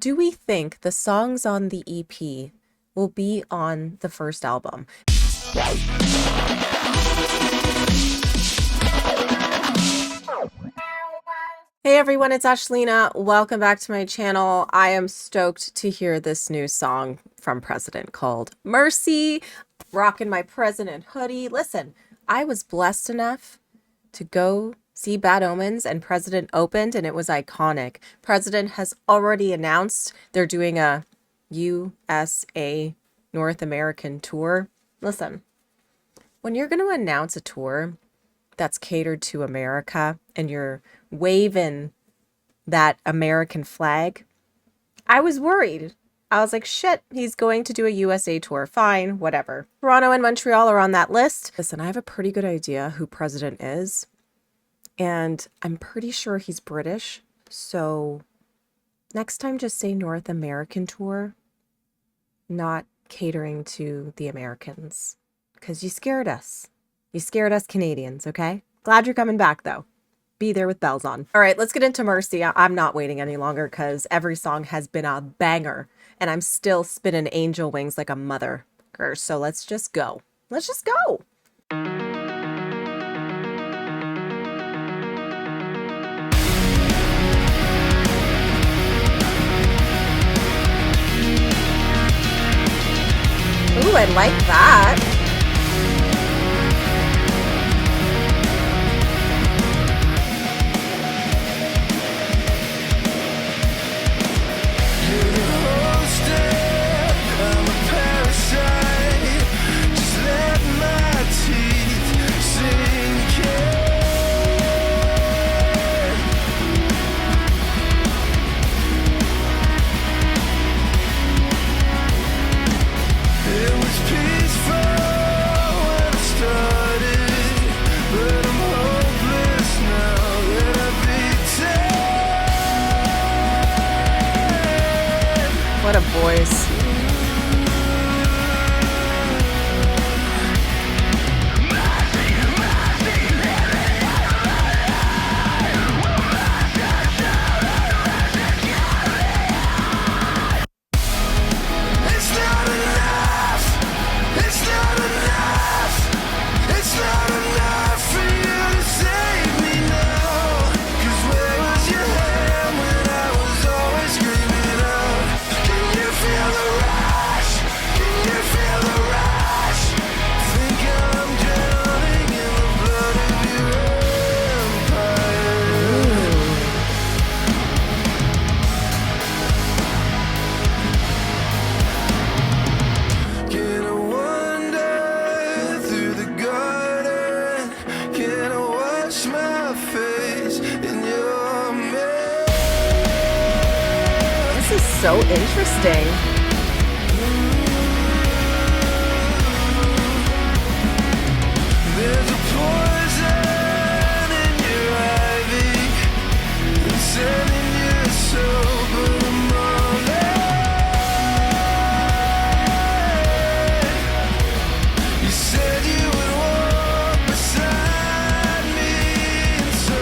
Do we think the songs on the EP will be on the first album? Hey everyone, it's Ashlena. Welcome back to my channel. I am stoked to hear this new song from President called Mercy. Rocking my President hoodie. Listen, I was blessed enough to go see Bad Omens, and President opened, and it was iconic. President has already announced they're doing a USA North American tour. Listen, when you're going to announce a tour that's catered to America and you're waving that American flag, I was worried. I was like, shit, he's going to do a USA tour. Fine, whatever. Toronto and Montreal are on that list. Listen, I have a pretty good idea who President is. And I'm pretty sure he's British. So next time, just say North American tour, not catering to the Americans. Because you scared us. You scared us Canadians, okay? Glad you're coming back, though. Be there with bells on. All right, let's get into Mercy. I'm not waiting any longer because every song has been a banger. And I'm still spinning angel wings like a mother. So let's just go. Let's just go. Ooh, I like that. What a voice. This is so interesting. There's a poison in your ivy, sending your soul but I'm on it. You said you would walk beside me, and so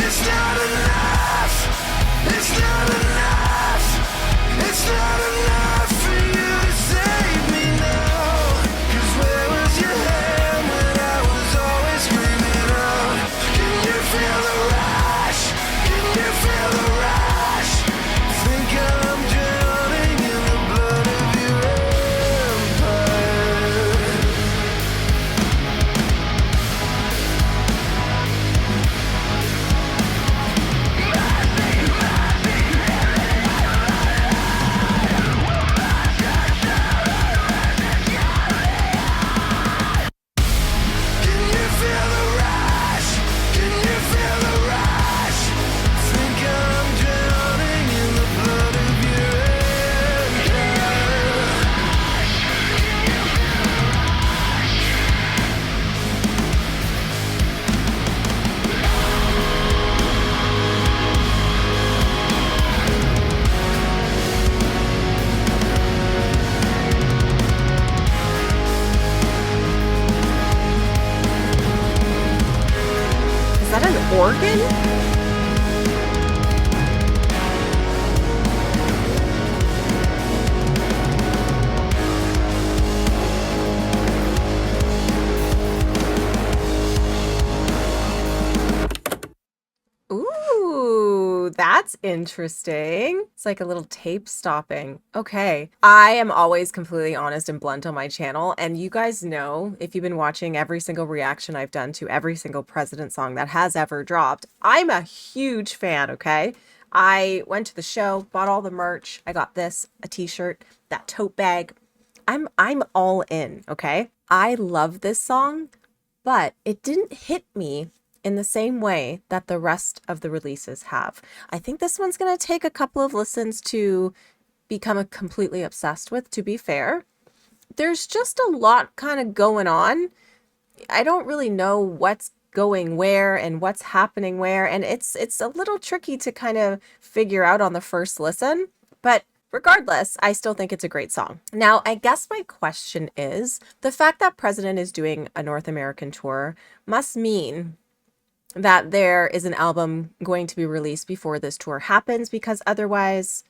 it's not enough. It's not enough. It's not enough for you to save me now. 'Cause where was your hand when I was always screaming out? Can you feel the rush? Can you feel the rush? Think I'm drowning in the blood of your empire. Can you feel the rush? Can you feel the rush? Think I'm drowning in the blood of your empire. Is that an organ? That's interesting. It's like a little tape stopping. Okay. I am always completely honest and blunt on my channel. And you guys know, if you've been watching every single reaction I've done to every single president song that has ever dropped, I'm a huge fan, okay? I went to the show, bought all the merch. I got this, a t-shirt, that tote bag. I'm all in, okay? I love this song, but it didn't hit me in the same way that the rest of the releases have. I think this one's going to take a couple of listens to become completely obsessed with, to be fair. There's just a lot kind of going on. I don't really know what's going where and what's happening where, and it's a little tricky to kind of figure out on the first listen, but regardless, I still think it's a great song. Now, I guess my question is, the fact that President is doing a North American tour must mean that there is an album going to be released before this tour happens, because otherwise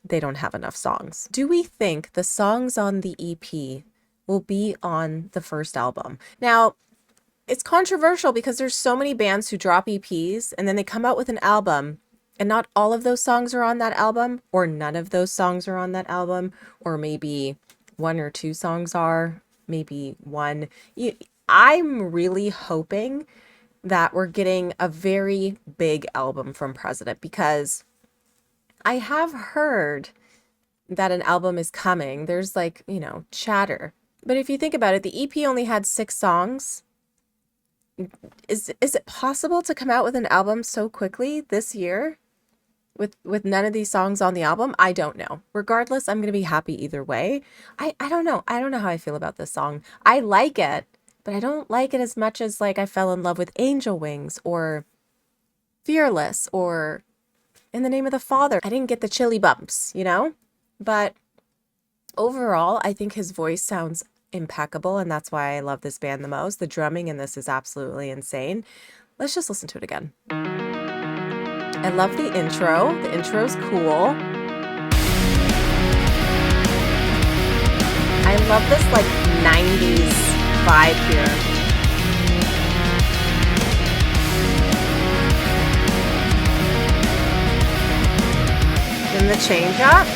they don't have enough songs. Do we think the songs on the EP will be on the first album? Now, it's controversial because there's so many bands who drop EPs and then they come out with an album and not all of those songs are on that album, or none of those songs are on that album, or maybe one or two songs are, maybe one. I'm really hoping that we're getting a very big album from President, because I have heard that an album is coming. There's like, chatter. But if you think about it, the EP only had 6 songs. Is it possible to come out with an album so quickly this year with none of these songs on the album? I don't know. Regardless, I'm going to be happy either way. I don't know. I don't know how I feel about this song. I like it, but I don't like it as much as like I fell in love with Angel Wings or Fearless or In the Name of the Father. I didn't get the chilly bumps, But overall, I think his voice sounds impeccable, and that's why I love this band the most. The drumming in this is absolutely insane. Let's just listen to it again. I love the intro. The intro's cool. I love this like 90s vibe here. Then the change up.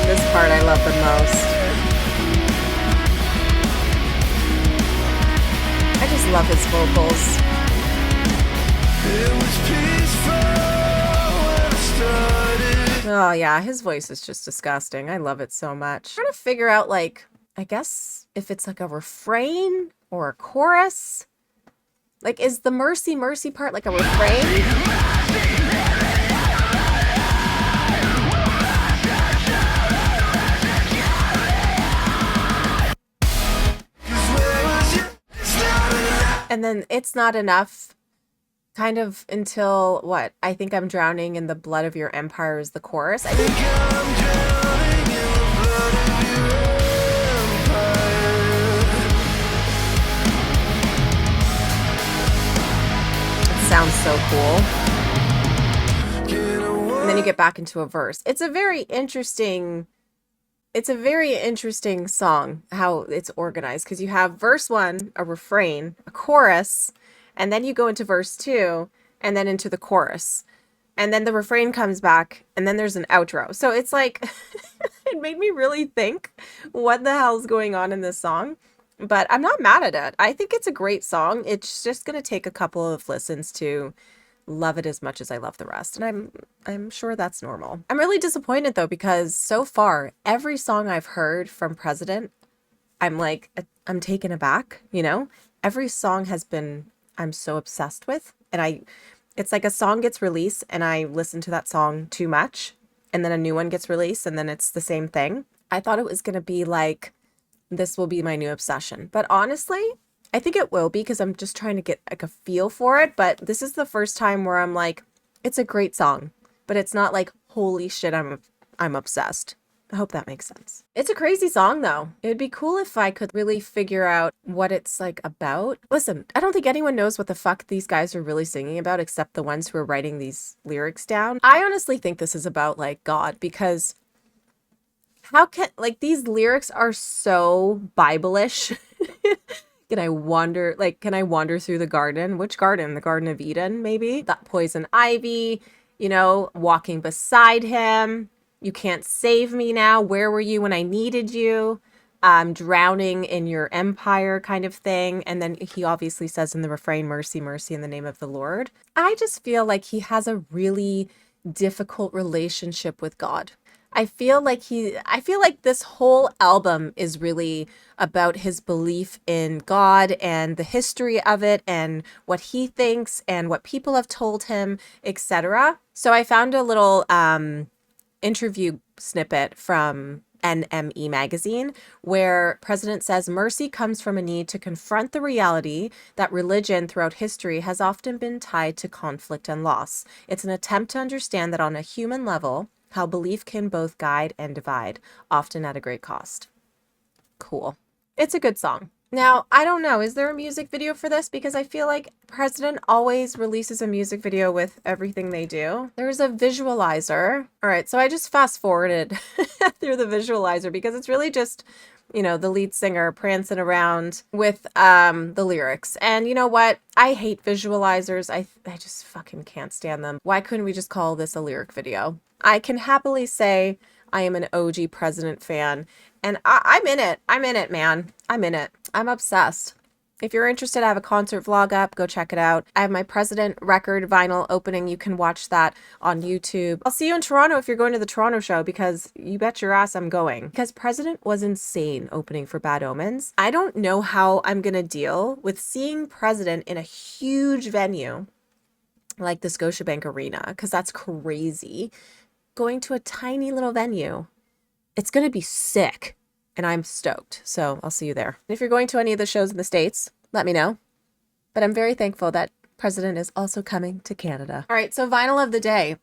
This part I love the most. I just love his vocals. Oh yeah, his voice is just disgusting. I love it so much. I'm trying to figure out, like, I guess if it's like a refrain or a chorus. Like, is the Mercy Mercy part like a refrain? And then It's Not Enough kind of until what? I Think I'm Drowning in the Blood of Your Empire is the chorus. I think it sounds so cool. And then you get back into a verse. It's a very interesting song, how it's organized, because you have verse 1, a refrain, a chorus, and then you go into verse 2 and then into the chorus. And then the refrain comes back and then there's an outro. So it's like, it made me really think what the hell's going on in this song. But I'm not mad at it. I think it's a great song. It's just going to take a couple of listens to love it as much as I love the rest. And I'm sure that's normal. I'm really disappointed though, because so far every song I've heard from President, I'm taken aback, Every song has been, I'm so obsessed with, and it's like a song gets released and I listen to that song too much, and then a new one gets released and then it's the same thing. I thought it was going to be like, this will be my new obsession. But honestly, I think it will be, because I'm just trying to get like a feel for it. But this is the first time where I'm like, it's a great song, but it's not like, holy shit, I'm obsessed. I hope that makes sense. It's a crazy song though. It would be cool if I could really figure out what it's like about. Listen, I don't think anyone knows what the fuck these guys are really singing about except the ones who are writing these lyrics down. I honestly think this is about like God, because how can, like, these lyrics are so Bible-ish. Can I wander through the garden? Which garden? The Garden of Eden, maybe? That poison ivy, walking beside him. You can't save me now. Where were you when I needed you? Drowning in your empire kind of thing. And then he obviously says in the refrain, mercy, mercy in the name of the Lord. I just feel like he has a really difficult relationship with God. I feel like this whole album is really about his belief in God and the history of it and what he thinks and what people have told him, etc. So I found a little interview snippet from NME magazine where President says mercy comes from a need to confront the reality that religion throughout history has often been tied to conflict and loss. It's an attempt to understand that on a human level, how belief can both guide and divide, often at a great cost. Cool. It's a good song. Now, I don't know, is there a music video for this? Because I feel like President always releases a music video with everything they do. There's a visualizer. All right, so I just fast forwarded through the visualizer because it's really just, the lead singer prancing around with the lyrics. And you know what? I hate visualizers. I just fucking can't stand them. Why couldn't we just call this a lyric video? I can happily say I am an OG President fan, and I'm in it. I'm in it, man. I'm in it. I'm obsessed. If you're interested, I have a concert vlog up. Go check it out. I have my President record vinyl opening. You can watch that on YouTube. I'll see you in Toronto if you're going to the Toronto show, because you bet your ass I'm going. Because President was insane opening for Bad Omens. I don't know how I'm going to deal with seeing President in a huge venue like the Scotiabank Arena, because that's crazy. Going to a tiny little venue. It's going to be sick, and I'm stoked. So I'll see you there. If you're going to any of the shows in the States, let me know. But I'm very thankful that President is also coming to Canada. All right, so vinyl of the day.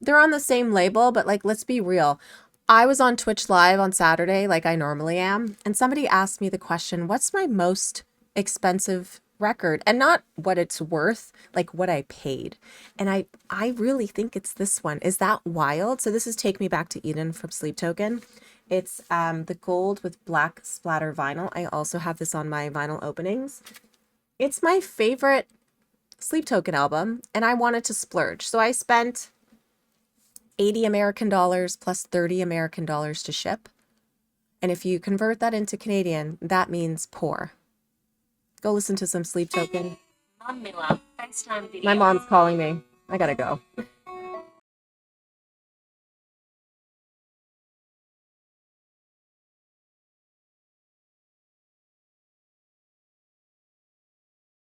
They're on the same label, but let's be real. I was on Twitch Live on Saturday, like I normally am, and somebody asked me the question, what's my most expensive record? And not what it's worth, like what I paid. And I really think it's this one. Is that wild? So this is Take Me Back to Eden from Sleep Token. It's the gold with black splatter vinyl. I also have this on my vinyl openings. It's my favorite Sleep Token album, and I wanted to splurge. So I spent 80 American dollars plus 30 American dollars to ship. And if you convert that into Canadian, that means poor. Go listen to some Sleep Token. My mom's calling me. I gotta go.